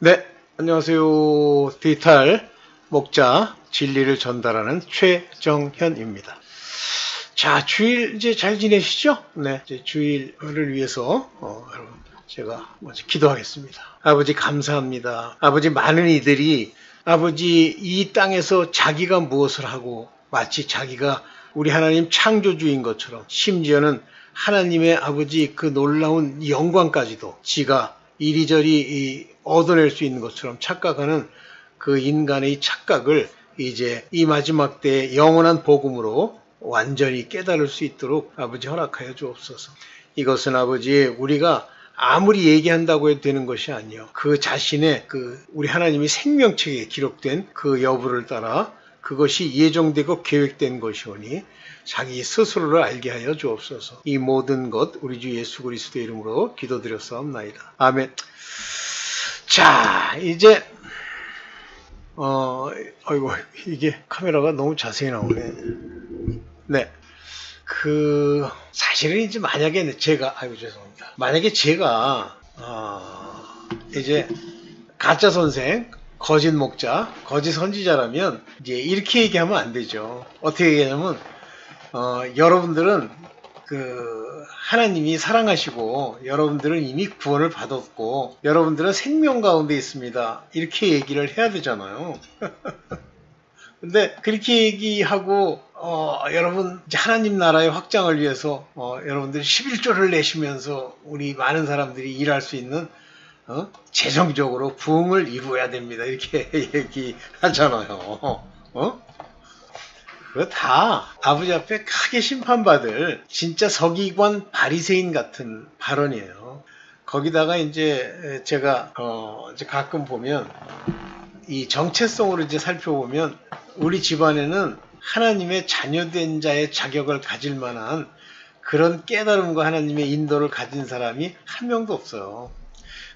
네, 안녕하세요. 디지털 목자 진리를 전달하는 최정현입니다. 자, 주일 이제 잘 지내시죠? 네, 이제 주일을 위해서 여러분 제가 먼저 기도하겠습니다. 아버지 감사합니다. 아버지 많은 이들이 아버지 이 땅에서 자기가 무엇을 하고 마치 자기가 우리 하나님 창조주인 것처럼 심지어는 하나님의 아버지 그 놀라운 영광까지도 지가 이리저리 얻어낼 수 있는 것처럼 착각하는 그 인간의 착각을 이제 이 마지막 때 영원한 복음으로 완전히 깨달을 수 있도록 아버지 허락하여 주옵소서. 이것은 아버지 우리가 아무리 얘기한다고 해도 되는 것이 아니요. 그 자신의 그 우리 하나님이 생명책에 기록된 그 여부를 따라 그것이 예정되고 계획된 것이오니 자기 스스로를 알게 하여 주옵소서. 이 모든 것 우리 주 예수 그리스도의 이름으로 기도드렸사옵나이다. 아멘. 자, 이제 아이고 이게 카메라가 너무 자세히 나오네. 네. 사실은 이제 만약에 제가 아이고 죄송합니다. 만약에 제가 이제 가짜 선생, 거짓 목자, 거짓 선지자라면 이제 이렇게 얘기하면 안 되죠. 어떻게 얘기하냐면 여러분들은 그 하나님이 사랑하시고 여러분들은 이미 구원을 받았고 여러분들은 생명 가운데 있습니다. 이렇게 얘기를 해야 되잖아요. 근데 그렇게 얘기하고 여러분 이제 하나님 나라의 확장을 위해서 여러분들이 11조를 내시면서 우리 많은 사람들이 일할 수 있는 재정적으로 부흥을 이루어야 됩니다. 이렇게 얘기하잖아요. 그거 다 아버지 앞에 크게 심판받을 진짜 서기관 바리새인 같은 발언이에요. 거기다가 이제 제가 이제 가끔 보면 이 정체성으로 이제 살펴보면 우리 집안에는 하나님의 자녀된 자의 자격을 가질 만한 그런 깨달음과 하나님의 인도를 가진 사람이 한 명도 없어요.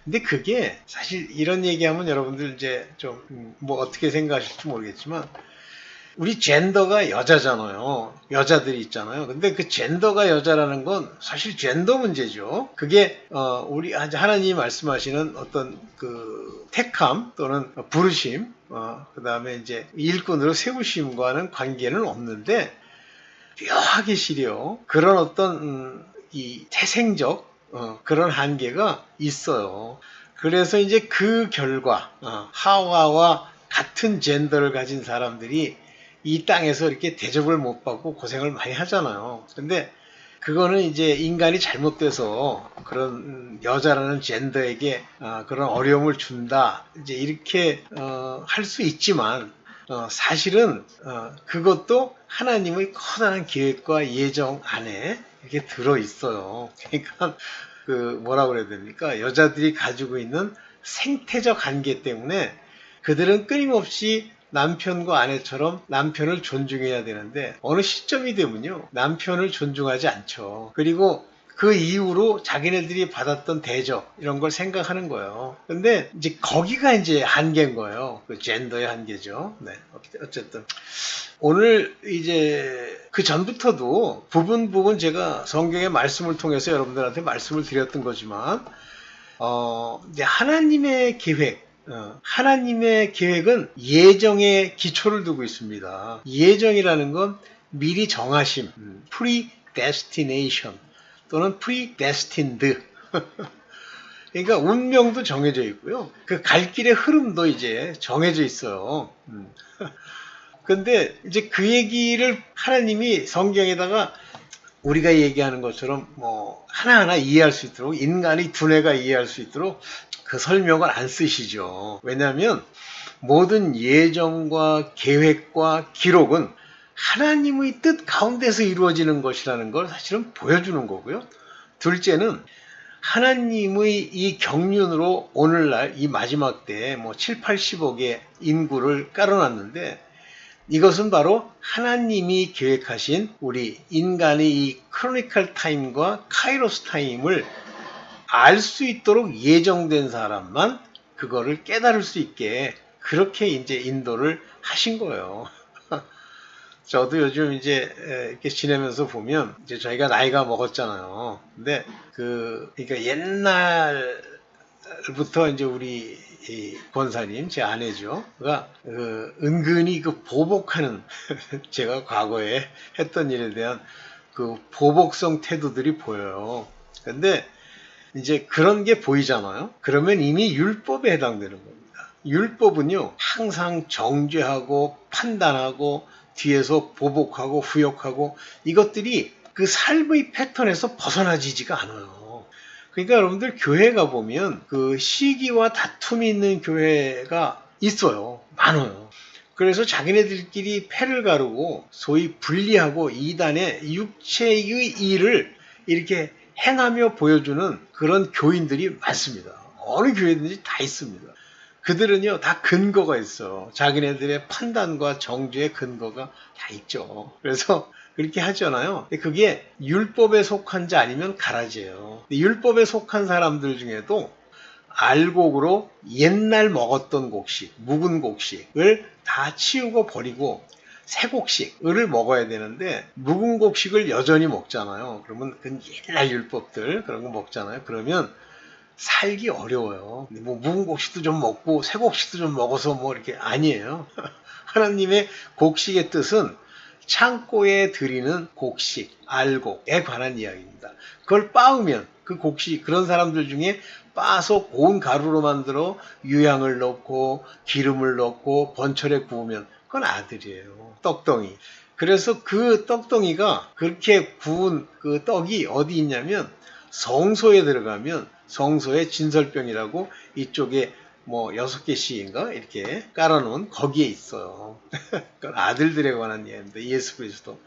근데 그게 사실 이런 얘기하면 여러분들 이제 좀 뭐 어떻게 생각하실지 모르겠지만 우리 젠더가 여자잖아요. 여자들이 있잖아요. 근데 그 젠더가 여자라는 건 사실 젠더 문제죠. 그게 우리 하나님이 말씀하시는 어떤 그 택함 또는 부르심, 그다음에 이제 일꾼으로 세우심과는 관계는 없는데 묘하게 시려 그런 어떤 이 태생적 그런 한계가 있어요. 그래서 이제 그 결과 하와와 같은 젠더를 가진 사람들이 이 땅에서 이렇게 대접을 못 받고 고생을 많이 하잖아요. 근데 그거는 이제 인간이 잘못돼서 그런 여자라는 젠더에게 그런 어려움을 준다. 이제 이렇게 할 수 있지만 사실은 그것도 하나님의 커다란 계획과 예정 안에 이렇게 들어 있어요. 그러니까 그 뭐라 그래야 됩니까? 여자들이 가지고 있는 생태적 한계 때문에 그들은 끊임없이 남편과 아내처럼 남편을 존중해야 되는데 어느 시점이 되면요 남편을 존중하지 않죠. 그리고 그 이후로 자기네들이 받았던 대접 이런 걸 생각하는 거예요. 근데 이제 거기가 이제 한계인 거예요. 그 젠더의 한계죠. 네. 어쨌든 오늘 이제 그 전부터도 부분 제가 성경의 말씀을 통해서 여러분들한테 말씀을 드렸던 거지만 이제 하나님의 계획, 하나님의 계획은 예정에 기초를 두고 있습니다. 예정이라는 건 미리 정하심, predestination 또는 predestined. 그러니까 운명도 정해져 있고요. 그 갈 길의 흐름도 이제 정해져 있어요. 근데 이제 그 얘기를 하나님이 성경에다가 우리가 얘기하는 것처럼 뭐 하나하나 이해할 수 있도록 인간의 두뇌가 이해할 수 있도록 그 설명을 안 쓰시죠. 왜냐하면 모든 예정과 계획과 기록은 하나님의 뜻 가운데서 이루어지는 것이라는 걸 사실은 보여주는 거고요. 둘째는 하나님의 이 경륜으로 오늘날 이 마지막 때 뭐 7, 80억의 인구를 깔아놨는데 이것은 바로 하나님이 계획하신 우리 인간의 이 크로니컬 타임과 카이로스 타임을 알 수 있도록 예정된 사람만 그거를 깨달을 수 있게 그렇게 이제 인도를 하신 거예요. 저도 요즘 이제 이렇게 지내면서 보면 이제 저희가 나이가 먹었잖아요. 근데 그러니까 옛날 부터 이제 우리 이 권사님, 제 아내죠. 가 은근히 그 보복하는 제가 과거에 했던 일에 대한 그 보복성 태도들이 보여요. 근데 이제 그런 게 보이잖아요. 그러면 이미 율법에 해당되는 겁니다. 율법은요, 항상 정죄하고 판단하고 뒤에서 보복하고 후욕하고 이것들이 그 삶의 패턴에서 벗어나지지가 않아요. 그러니까 여러분들 교회 가보면 그 시기와 다툼이 있는 교회가 있어요. 많아요. 그래서 자기네들끼리 패를 가르고 소위 분리하고 이단의 육체의 일을 이렇게 행하며 보여주는 그런 교인들이 많습니다. 어느 교회든지 다 있습니다. 그들은요, 다 근거가 있어. 자기네들의 판단과 정죄의 근거가 다 있죠. 그래서 그렇게 하잖아요. 그게 율법에 속한 자 아니면 가라지예요. 율법에 속한 사람들 중에도 알곡으로 옛날 먹었던 곡식, 묵은 곡식을 다 치우고 버리고 새 곡식을 먹어야 되는데 묵은 곡식을 여전히 먹잖아요. 그러면 그 옛날 율법들 그런 거 먹잖아요. 그러면 살기 어려워요. 뭐 묵은 곡식도 좀 먹고 새 곡식도 좀 먹어서 뭐 이렇게 아니에요. 하나님의 곡식의 뜻은 창고에 들이는 곡식, 알곡에 관한 이야기입니다. 그걸 빻으면 그 곡식, 그런 사람들 중에 빻아서 고운 가루로 만들어 유향을 넣고 기름을 넣고 번철에 구우면 그건 아들이에요. 떡덩이. 그래서 그 떡덩이가 그렇게 구운 그 떡이 어디 있냐면 성소에 들어가면 성소의 진설병이라고 이쪽에 뭐 6개씩인가 이렇게 깔아놓은 거기에 있어요. 그건 아들들에 관한 이야기입니다. 예수 그리스도.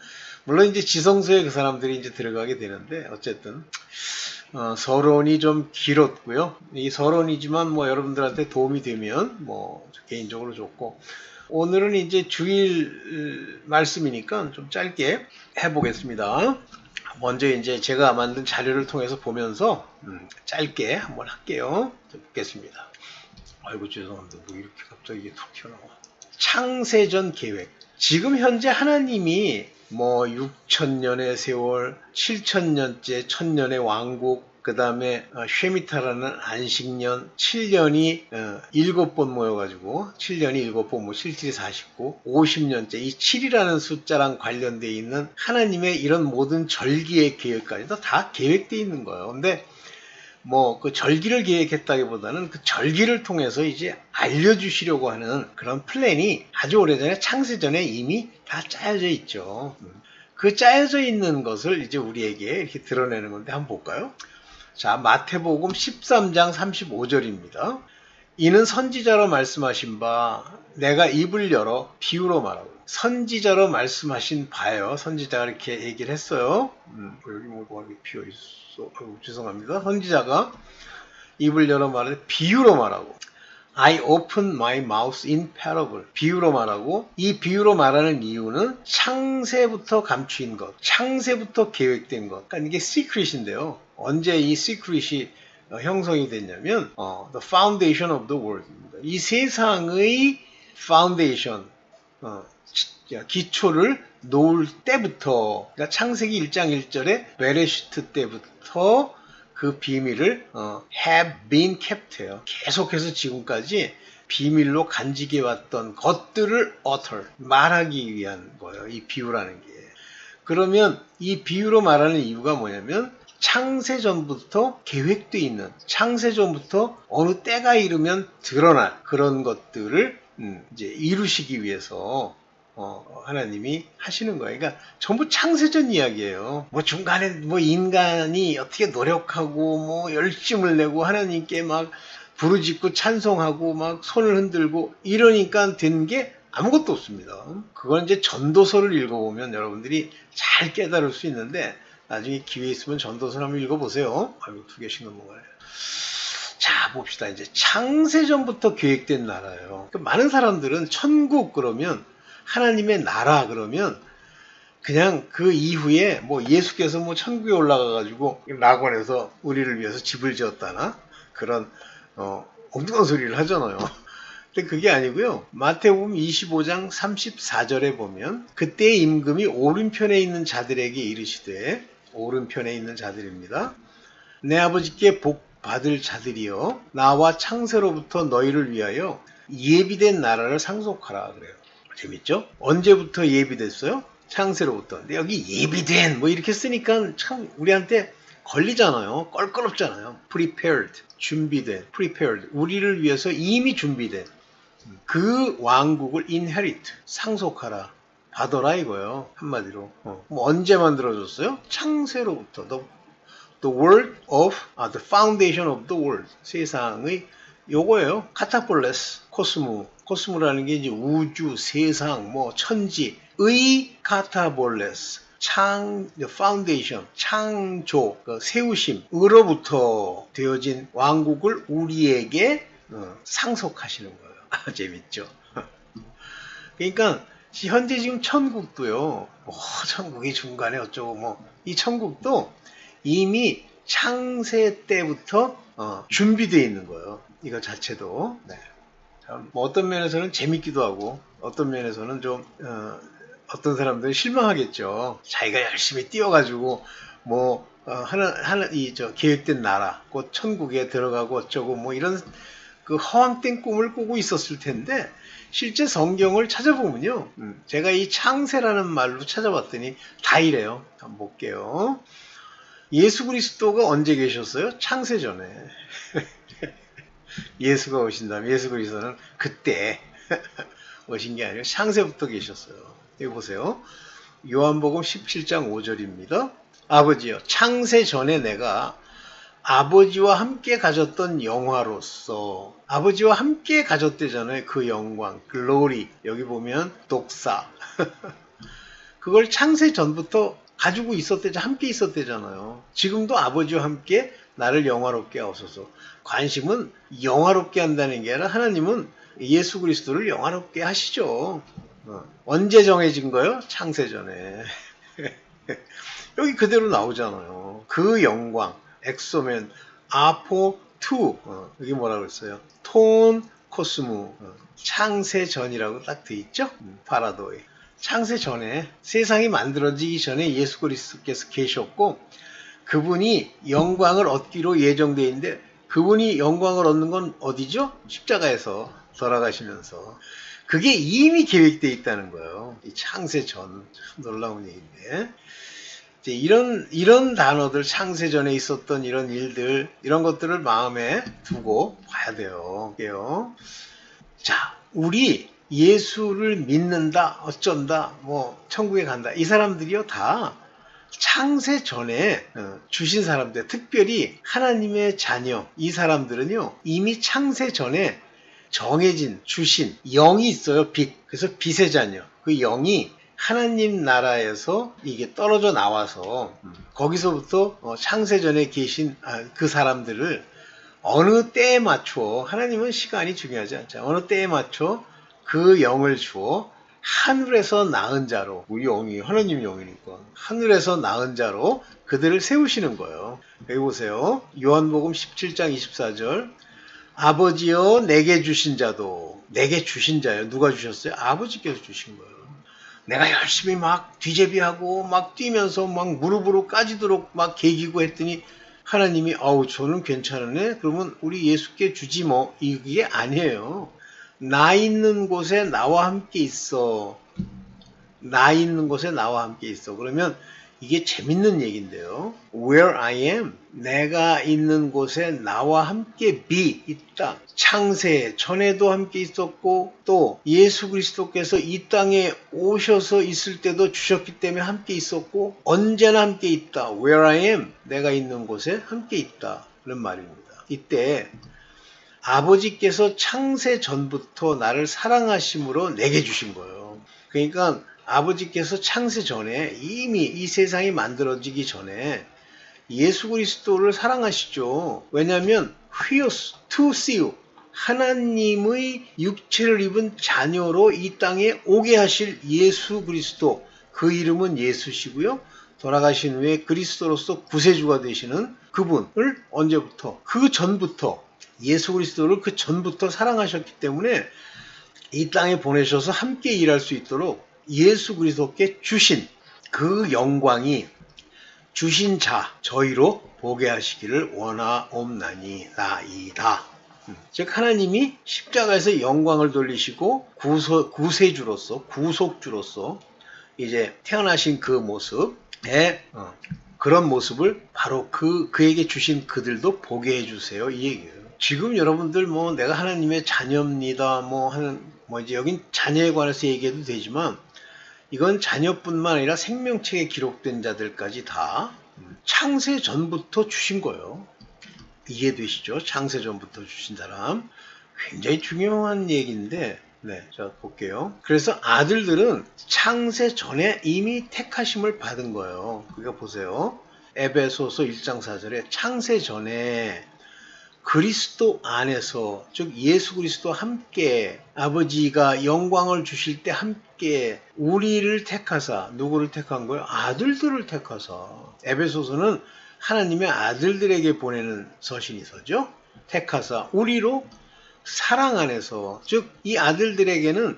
물론 이제 지성소에 그 사람들이 이제 들어가게 되는데 어쨌든 서론이 좀 길었고요. 이 서론이지만 뭐 여러분들한테 도움이 되면 뭐 개인적으로 좋고 오늘은 이제 주일 말씀이니까 좀 짧게 해보겠습니다. 먼저 이제 제가 만든 자료를 통해서 보면서 짧게 한번 할게요. 보겠습니다. 아이고 죄송합니다. 뭐 이렇게 갑자기 이게 툭 튀어나와. 창세전 계획. 지금 현재 하나님이 뭐 6천년의 세월, 7천년째, 1000년의 왕국, 그 다음에 쉐미타라는 안식년, 7년이 7번 모여가지고 7년이 7번, 뭐 7, 49, 50년째 이 7이라는 숫자랑 관련되어 있는 하나님의 이런 모든 절기의 계획까지도 다 계획되어 있는 거예요. 근데 뭐 그 절기를 계획했다기보다는 그 절기를 통해서 이제 알려주시려고 하는 그런 플랜이 아주 오래전에 창세전에 이미 다 짜여져 있죠. 그 짜여져 있는 것을 이제 우리에게 이렇게 드러내는 건데 한번 볼까요? 자, 마태복음 13장 35절입니다. 이는 선지자로 말씀하신 바 내가 입을 열어 비유로 말하고 선지자로 말씀하신 바예요. 선지자가 이렇게 얘기를 했어요. 여기 뭐가 이렇게 비어 있어. 죄송합니다. 선지자가 입을 열어 말하되 비유로 말하고 I open my mouth in parable. 비유로 말하고 이 비유로 말하는 이유는 창세부터 감추인 것, 창세부터 계획된 것. 그러니까 이게 secret인데요. 언제 이 secret이 형성이 됐냐면 the foundation of the world입니다. 이 세상의 foundation, 기초를 놓을 때부터, 그러니까 창세기 1장 1절에 베레시트 때부터 그 비밀을 have been kept 해요. 계속해서 지금까지 비밀로 간직해 왔던 것들을 utter, 말하기 위한 거예요. 이 비유라는 게. 그러면 이 비유로 말하는 이유가 뭐냐면 창세전부터 계획되어 있는, 창세전부터 어느 때가 이르면 드러날 그런 것들을 이제 이루시기 위해서 하나님이 하시는 거예요. 그러니까 전부 창세전 이야기예요. 뭐 중간에 뭐 인간이 어떻게 노력하고 뭐 열심을 내고 하나님께 막 부르짖고 찬송하고 막 손을 흔들고 이러니까 된 게 아무것도 없습니다. 그건 이제 전도서를 읽어보면 여러분들이 잘 깨달을 수 있는데 나중에 기회 있으면 전도서 한번 읽어보세요. 아이고 2개씩 넘어가네. 자 봅시다. 이제 창세전부터 계획된 나라예요. 그러니까 많은 사람들은 천국 그러면 하나님의 나라 그러면 그냥 그 이후에 뭐 예수께서 뭐 천국에 올라가가지고 낙원에서 우리를 위해서 집을 지었다나 그런 엉뚱한 소리를 하잖아요. 근데 그게 아니고요. 마태복음 25장 34절에 보면 그때의 임금이 오른편에 있는 자들에게 이르시되 오른편에 있는 자들입니다. 내 아버지께 복 받을 자들이여 나와 창세로부터 너희를 위하여 예비된 나라를 상속하라 그래요. 재밌죠? 언제부터 예비됐어요? 창세로부터. 근데 여기 예비된 뭐 이렇게 쓰니까 참 우리한테 걸리잖아요. 껄끄럽잖아요. prepared, 준비된, prepared. 우리를 위해서 이미 준비된 그 왕국을 inherit, 상속하라. 받아라 이거예요. 한마디로. 뭐 언제 만들어졌어요? 창세로부터. The world of, the foundation of the world. 세상의 요거예요. 카타폴레스, 코스모라는 게 이제 우주, 세상, 뭐 천지의 카타폴레스. 파운데이션, 창조, 세우심으로부터 되어진 왕국을 우리에게 상속하시는 거예요. 재밌죠? 그러니까 현재 지금 천국도요. 천국이 중간에 어쩌고 이 천국도 이미 창세 때부터 준비되어 있는 거예요. 이거 자체도. 네. 뭐 어떤 면에서는 재밌기도 하고 어떤 면에서는 좀 어떤 사람들은 실망하겠죠. 자기가 열심히 뛰어가지고 계획된 나라, 곧 천국에 들어가고 어쩌고 뭐 이런 그 허황된 꿈을 꾸고 있었을 텐데 실제 성경을 찾아보면요. 제가 이 창세라는 말로 찾아봤더니 다 이래요. 한번 볼게요. 예수 그리스도가 언제 계셨어요? 창세 전에. 예수가 오신다면 예수 그리스도는 그때 오신 게 아니라 창세부터 계셨어요. 여기 보세요. 요한복음 17장 5절입니다. 아버지여, 창세 전에 내가 아버지와 함께 가졌던 영화로서 아버지와 함께 가졌대잖아요. 그 영광, 글로리. 여기 보면 독사. 그걸 창세 전부터 가지고 함께 있었대잖아요. 지금도 아버지와 함께 나를 영화롭게 하소서. 관심은 영화롭게 한다는 게 아니라 하나님은 예수 그리스도를 영화롭게 하시죠. 언제 정해진 거예요? 창세 전에. 여기 그대로 나오잖아요. 그 영광, 엑소멘, 아포2, 여기 뭐라고 했어요? 톤 코스무, 창세 전이라고 딱 돼 있죠? 파라도에. 창세 전에, 세상이 만들어지기 전에 예수 그리스도께서 계셨고 그분이 영광을 얻기로 예정되어 있는데 그분이 영광을 얻는 건 어디죠? 십자가에서 돌아가시면서. 그게 이미 계획되어 있다는 거예요. 이 창세 전. 놀라운 얘기인데. 이제 이런 단어들, 창세 전에 있었던 이런 일들, 이런 것들을 마음에 두고 봐야 돼요. 자, 우리 예수를 믿는다, 어쩐다, 천국에 간다. 이 사람들이요, 다 창세 전에 주신 사람들, 특별히 하나님의 자녀, 이 사람들은요, 이미 창세 전에 정해진, 주신 영이 있어요, 빛. 그래서 빛의 자녀. 그 영이 하나님 나라에서 이게 떨어져 나와서 거기서부터 창세 전에 계신 그 사람들을 어느 때에 맞춰, 하나님은 시간이 중요하지 않죠. 어느 때에 맞춰 그 영을 주어 하늘에서 낳은 자로, 우리 영이 하나님 영이니까 하늘에서 낳은 자로 그들을 세우시는 거예요. 여기 보세요. 요한복음 17장 24절. 아버지여 내게 주신 자도, 내게 주신 자요. 누가 주셨어요? 아버지께서 주신 거예요. 내가 열심히 막 뒤제비하고 막 뛰면서 막 무릎으로 까지도록 막 개기고 했더니 하나님이 저는 괜찮으네. 그러면 우리 예수께 주지 뭐. 이게 아니에요. 나 있는 곳에 나와 함께 있어. 나 있는 곳에 나와 함께 있어. 그러면 이게 재밌는 얘기인데요. Where I am, 내가 있는 곳에 나와 함께 있다. 창세 전에도 함께 있었고 또 예수 그리스도께서 이 땅에 오셔서 있을 때도 주셨기 때문에 함께 있었고 언제나 함께 있다. Where I am, 내가 있는 곳에 함께 있다. 그런 말입니다. 이때 아버지께서 창세 전부터 나를 사랑하심으로 내게 주신 거예요. 그러니까 아버지께서 창세 전에 이미 이 세상이 만들어지기 전에 예수 그리스도를 사랑하시죠. 왜냐하면 huios to see you, 하나님의 육체를 입은 자녀로 이 땅에 오게 하실 예수 그리스도, 그 이름은 예수시고요. 돌아가신 후에 그리스도로서 구세주가 되시는 그분을 언제부터? 그 전부터, 예수 그리스도를 그 전부터 사랑하셨기 때문에 이 땅에 보내셔서 함께 일할 수 있도록 예수 그리스도께 주신 그 영광이 주신 자 저희로 보게 하시기를 원하옵나니 나이다. 즉 하나님이 십자가에서 영광을 돌리시고 구세주로서 구속주로서 이제 태어나신 그 모습에 그런 모습을 바로 그에게 주신 그들도 보게 해주세요 이 얘기예요. 지금 여러분들 뭐 내가 하나님의 자녀입니다 이제 여긴 자녀에 관해서 얘기해도 되지만 이건 자녀뿐만 아니라 생명책에 기록된 자들까지 다 창세 전부터 주신 거예요. 이해되시죠? 창세 전부터 주신 사람. 굉장히 중요한 얘기인데, 자, 볼게요. 그래서 아들들은 창세 전에 이미 택하심을 받은 거예요. 그러니까 보세요. 에베소서 1장 4절에 창세 전에 그리스도 안에서, 즉 예수 그리스도 함께 아버지가 영광을 주실 때 함께 우리를 택하사, 누구를 택한 거예요? 아들들을 택하사. 에베소서는 하나님의 아들들에게 보내는 서신이서죠. 택하사 우리로 사랑 안에서, 즉 이 아들들에게는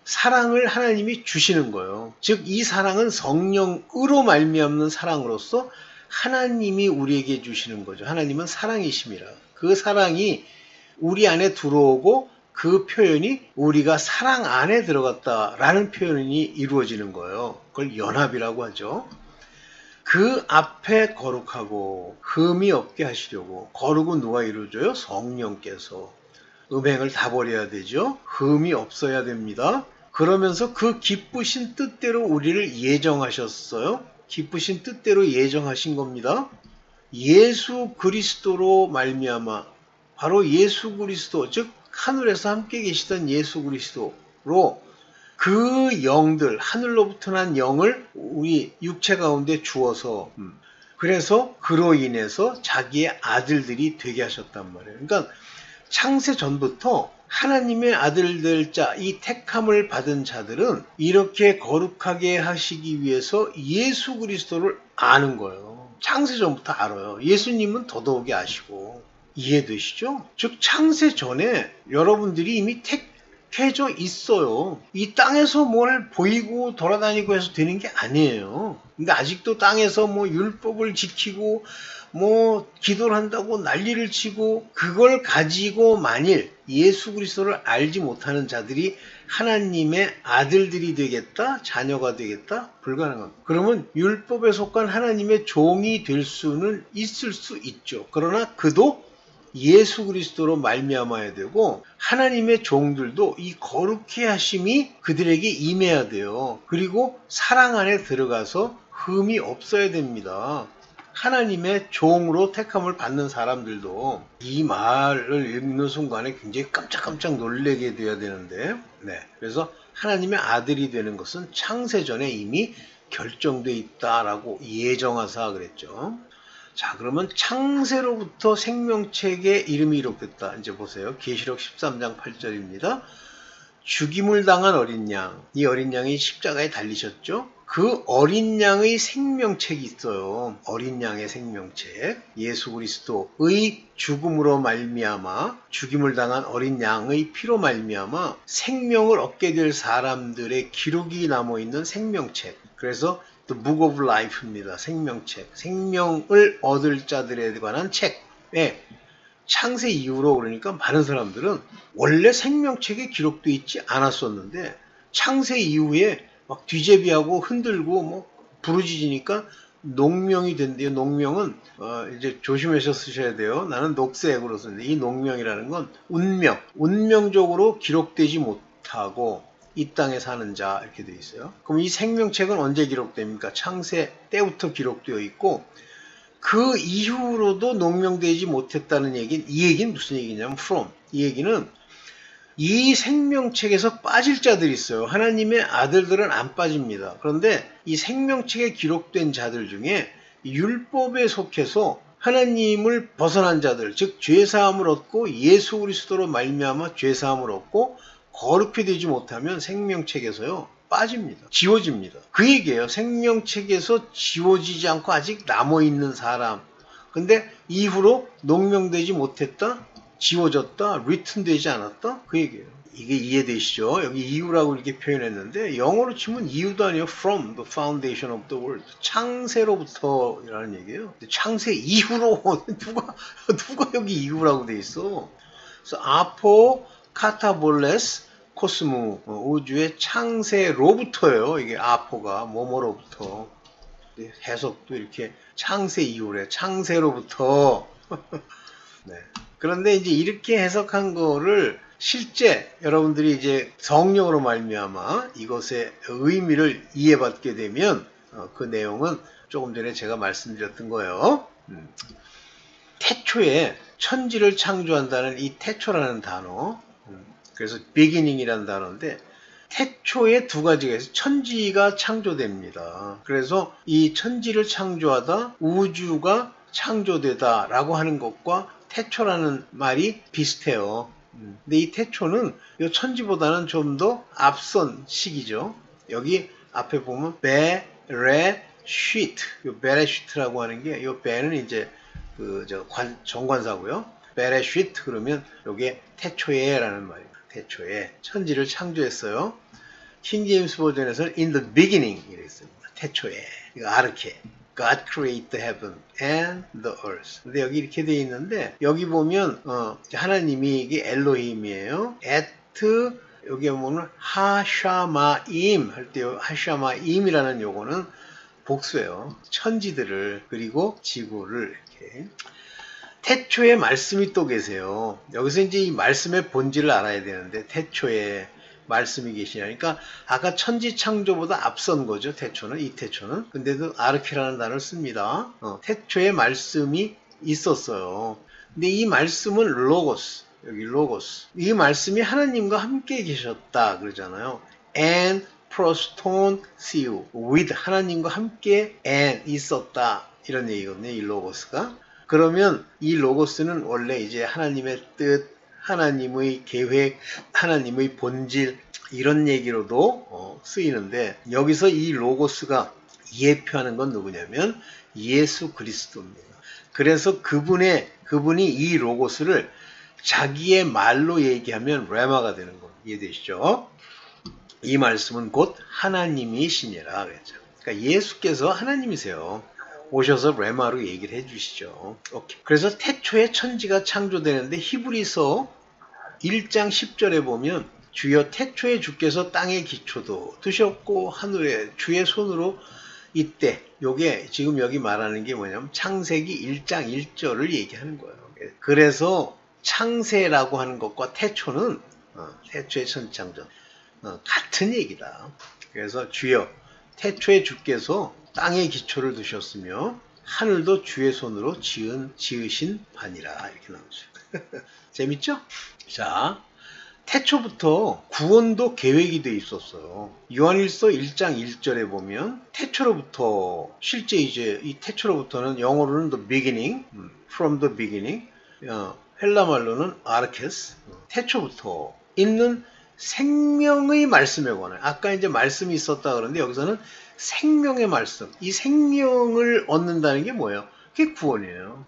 사랑을 하나님이 주시는 거예요. 즉 이 사랑은 성령으로 말미암는 사랑으로서 하나님이 우리에게 주시는 거죠. 하나님은 사랑이심이라. 그 사랑이 우리 안에 들어오고 그 표현이 우리가 사랑 안에 들어갔다라는 표현이 이루어지는 거예요. 그걸 연합이라고 하죠. 그 앞에 거룩하고 흠이 없게 하시려고. 거룩은 누가 이루어줘요? 성령께서. 음행을 다 버려야 되죠. 흠이 없어야 됩니다. 그러면서 그 기쁘신 뜻대로 우리를 예정하셨어요. 기쁘신 뜻대로 예정하신 겁니다. 예수 그리스도로 말미암아, 바로 예수 그리스도, 즉 하늘에서 함께 계시던 예수 그리스도로 그 영들, 하늘로부터 난 영을 우리 육체 가운데 주어서, 그래서 그로 인해서 자기의 아들들이 되게 하셨단 말이에요. 그러니까 창세 전부터 하나님의 아들들 자, 이 택함을 받은 자들은 이렇게 거룩하게 하시기 위해서 예수 그리스도를 아는 거예요. 창세 전부터 알아요. 예수님은 더더욱이 아시고. 이해되시죠? 즉 창세 전에 여러분들이 이미 택해져 있어요. 이 땅에서 뭘 보이고 돌아다니고 해서 되는 게 아니에요. 근데 아직도 땅에서 뭐 율법을 지키고 뭐 기도를 한다고 난리를 치고 그걸 가지고 만일 예수 그리스도를 알지 못하는 자들이 하나님의 아들들이 되겠다, 자녀가 되겠다, 불가능합니다. 그러면 율법에 속한 하나님의 종이 될 수는 있을 수 있죠. 그러나 그도 예수 그리스도로 말미암아야 되고 하나님의 종들도 이 거룩해 하심이 그들에게 임해야 돼요. 그리고 사랑 안에 들어가서 흠이 없어야 됩니다. 하나님의 종으로 택함을 받는 사람들도 이 말을 읽는 순간에 굉장히 깜짝깜짝 놀라게 돼야 되는데, 그래서 하나님의 아들이 되는 것은 창세전에 이미 결정되어 있다라고 예정하사 그랬죠. 자, 그러면 창세로부터 생명책에 이름이 기록됐다. 이제 보세요. 계시록 13장 8절입니다. 죽임을 당한 어린 양, 이 어린 양이 십자가에 달리셨죠. 그 어린 양의 생명책이 있어요. 어린 양의 생명책. 예수 그리스도의 죽음으로 말미암아 죽임을 당한 어린 양의 피로 말미암아 생명을 얻게 될 사람들의 기록이 남아있는 생명책. 그래서 The Book of Life입니다. 생명책. 생명을 얻을 자들에 관한 책. 창세 이후로 그러니까 많은 사람들은 원래 생명책에 기록되어 있지 않았었는데 창세 이후에 막 뒤제비하고 흔들고 뭐 부르짖으니까 농명이 된대요. 농명은 이제 조심해서 쓰셔야 돼요. 나는 녹색으로 쓰는데 이 농명이라는 건 운명적으로 기록되지 못하고 이 땅에 사는 자 이렇게 되어 있어요. 그럼 이 생명책은 언제 기록됩니까? 창세 때부터 기록되어 있고 그 이후로도 농명되지 못했다는 얘기는, 이 얘기는 무슨 얘기냐면 이 얘기는 이 생명책에서 빠질 자들이 있어요. 하나님의 아들들은 안 빠집니다. 그런데 이 생명책에 기록된 자들 중에 율법에 속해서 하나님을 벗어난 자들, 즉 죄사함을 얻고 예수 그리스도로 말미암아 죄사함을 얻고 거룩히 되지 못하면 생명책에서요 빠집니다. 지워집니다. 그 얘기예요. 생명책에서 지워지지 않고 아직 남아있는 사람. 근데 이후로 농명되지 못했다, 지워졌다, 리턴되지 않았다, 그 얘기예요. 이게 이해되시죠? 여기 이유라고 이렇게 표현했는데 영어로 치면 이유도 아니에요. From the foundation of the world. 창세로부터라는 얘기예요. 창세 이후로 누가 여기 이유라고 돼 있어? 그래서 아포 카타볼레스 코스모 우주의 창세로부터예요. 이게 아포가 뭐뭐로부터. 해석도 이렇게 창세 이후래. 창세로부터. 네. 그런데 이제 이렇게 해석한 거를 실제 여러분들이 이제 성령으로 말미암아 이것의 의미를 이해받게 되면 그 내용은 조금 전에 제가 말씀드렸던 거예요. 태초에 천지를 창조한다는 이 태초라는 단어, 그래서 beginning이라는 단어인데 태초에 두 가지가 있어요. 천지가 창조됩니다. 그래서 이 천지를 창조하다 우주가 창조되다라고 하는 것과 태초라는 말이 비슷해요. 근데 이 태초는 이 천지보다는 좀 더 앞선 시기죠. 여기 앞에 보면 베레쉬트, 이 베레쉬트라고 하는 게 이 베는 이제 정관사고요. 베레쉬트 그러면 이게 태초에라는 말입니다. 태초에 천지를 창조했어요. 킹제임스 버전에서는 in the beginning 이렇게 씁니다. 태초에 이거 아르케. God created the heaven and the earth. 근데 여기 이렇게 되어 있는데 여기 보면 하나님이 이게 엘로힘이에요. at 여기 보면 하샤마임 할 때 하샤마임이라는 요거는 복수예요. 천지들을 그리고 지구를 이렇게. 태초에 말씀이 또 계세요. 여기서 이제 이 말씀의 본질을 알아야 되는데 태초에 말씀이 계시냐니까 아까 천지 창조보다 앞선 거죠. 태초는 이 태초는. 근데도 아르케라는 단어를 씁니다. 태초에 말씀이 있었어요. 근데 이 말씀은 로고스. 여기 로고스. 이 말씀이 하나님과 함께 계셨다 그러잖아요. and proston theo with 하나님과 함께 and 있었다 이런 얘기거든요. 이 로고스가. 그러면 이 로고스는 원래 이제 하나님의 뜻, 하나님의 계획, 하나님의 본질 이런 얘기로도 쓰이는데 여기서 이 로고스가 예표하는 건 누구냐면 예수 그리스도입니다. 그래서 그분이 이 로고스를 자기의 말로 얘기하면 레마가 되는 거 이해되시죠? 이 말씀은 곧 하나님이시니라 그랬죠. 그러니까 예수께서 하나님이세요. 오셔서 레마로 얘기를 해주시죠. 오케이. 그래서 태초에 천지가 창조되는데 히브리서 1장 10절에 보면 주여 태초에 주께서 땅의 기초도 두셨고 하늘에 주의 손으로 이때 요게 지금 여기 말하는 게 뭐냐면 창세기 1장 1절을 얘기하는 거예요. 그래서 창세라고 하는 것과 태초는 태초의 천지 창조 같은 얘기다. 그래서 주여 태초에 주께서 땅의 기초를 두셨으며 하늘도 주의 손으로 지으신 바니라 이렇게 나오죠. 재밌죠? 자, 태초부터 구원도 계획이 돼 있었어요. 요한일서 1장 1절에 보면 태초로부터 실제 이제 이 태초로부터는 영어로는 the beginning, from the beginning, 헬라 말로는 아르케스, 태초부터 있는 생명의 말씀에 관해 아까 이제 말씀이 있었다 그러는데 여기서는 생명의 말씀, 이 생명을 얻는다는 게 뭐예요? 그게 구원이에요.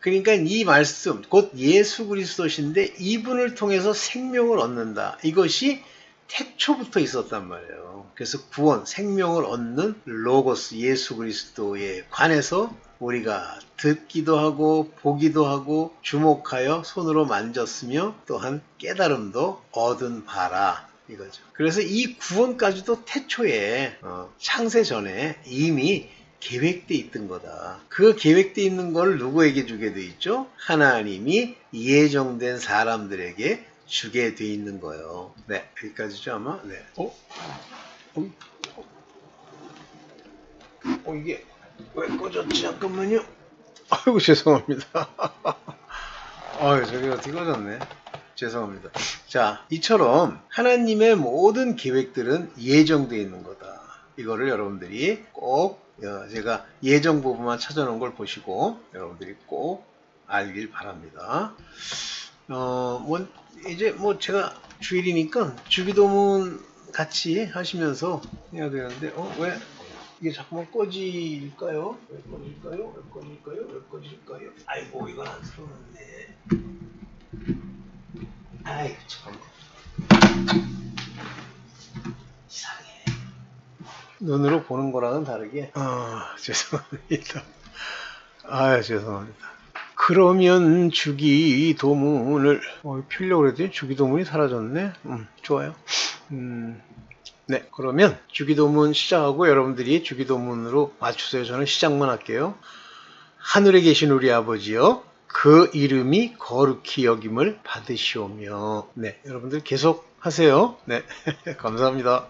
그러니까 이 말씀, 곧 예수 그리스도신데 이분을 통해서 생명을 얻는다. 이것이 태초부터 있었단 말이에요. 그래서 구원, 생명을 얻는 로고스, 예수 그리스도에 관해서 우리가 듣기도 하고 보기도 하고 주목하여 손으로 만졌으며 또한 깨달음도 얻은 바라. 이거죠. 그래서 이 구원까지도 태초에 창세 전에 이미 계획돼 있던 거다. 그 계획돼 있는 걸 누구에게 주게 돼 있죠? 하나님이 예정된 사람들에게 주게 돼 있는 거예요. 네, 여기까지죠 아마. 네. 이게 왜 꺼졌지? 잠깐만요. 아이고 죄송합니다. 저기 어떻게 꺼졌네. 죄송합니다. 자, 이처럼 하나님의 모든 계획들은 예정되어 있는 거다. 이거를 여러분들이 꼭 제가 예정 부분만 찾아놓은 걸 보시고 여러분들이 꼭 알길 바랍니다. 이제 제가 주일이니까 주기도문 같이 하시면서 해야 되는데 왜 이게 자꾸만 꺼질까요? 왜 꺼질까요? 아이고 이건 안 들어오는데. 아이고 참 이상해. 눈으로 보는 거랑은 다르게. 죄송합니다. 죄송합니다. 그러면 주기도문을 피려고 그랬더니 주기도문이 사라졌네. 좋아요. 네, 그러면 주기도문 시작하고 여러분들이 주기도문으로 맞추세요. 저는 시작만 할게요. 하늘에 계신 우리 아버지여, 그 이름이 거룩히 여김을 받으시오며. 네, 여러분들 계속 하세요. 네, 감사합니다.